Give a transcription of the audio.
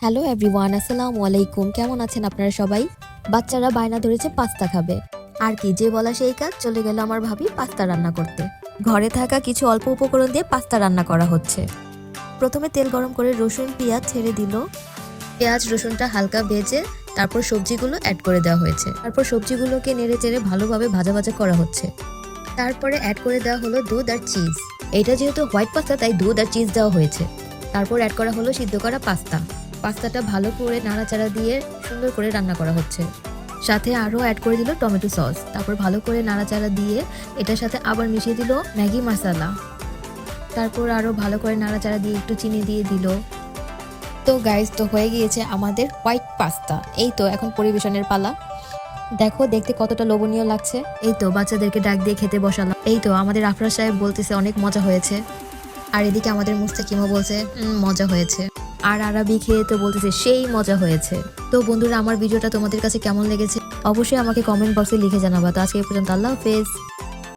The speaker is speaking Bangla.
হ্যালো এভরিওয়ান, আসসালামু আলাইকুম। কেমন আছেন আপনারা সবাই? বাচ্চারা বায়না ধরেছে পাস্তা খাবে। আর কি যে বলা সেই কাজ, চলে গেল আমার ভাবি পাস্তা রান্না করতে। ঘরে থাকা কিছু অল্প উপকরণ দিয়ে পাস্তা রান্না করা হচ্ছে। প্রথমে তেল গরম করে রসুন পেঁয়াজ ছেড়ে দিল। পেঁয়াজ রসুনটা হালকা ভেজে তারপর সবজিগুলো অ্যাড করে দেওয়া হয়েছে। তারপর সবজিগুলোকে নেড়ে চেড়ে ভালোভাবে ভাজা ভাজা করা হচ্ছে। তারপরে অ্যাড করে দেওয়া হলো দুধ আর চিজ। এটা যেহেতু হোয়াইট পাস্তা তাই দুধ আর চিজ দেওয়া হয়েছে। তারপর অ্যাড করা হলো সিদ্ধ করা পাস্তা। পাস্তাটা ভালো করে নাড়াচাড়া দিয়ে সুন্দর করে রান্না করা হচ্ছে। সাথে আরও অ্যাড করে দিল টমেটো সস। তারপর ভালো করে নাড়াচাড়া দিয়ে এটার সাথে আবার মিশিয়ে দিল ম্যাগি মশলা। তারপর আরও ভালো করে নাড়াচাড়া দিয়ে একটু চিনি দিয়ে দিল। তো গাইস, তো হয়ে গিয়েছে আমাদের হোয়াইট পাস্তা। এই তো এখন পরিবেশনের পালা। দেখো দেখতে কতটা লোভনীয় লাগছে। এই তো বাচ্চাদেরকে ডাক দিয়ে খেতে বসালাম। এই তো আমাদের আফরাজ সাহেব বলতেছে অনেক মজা হয়েছে। আর এদিকে আমাদের মুস্তাকিমও বলছে মজা হয়েছে। আর আরাবি খেয়ে তো বলতেছে সেই মজা হয়েছে। তো বন্ধুরা, আমার ভিডিওটা তোমাদের কাছে কেমন লেগেছে অবশ্যই আমাকে কমেন্ট বক্সে লিখে জানাবা। তো আজকে এই পর্যন্ত, আল্লাহ হাফেজ।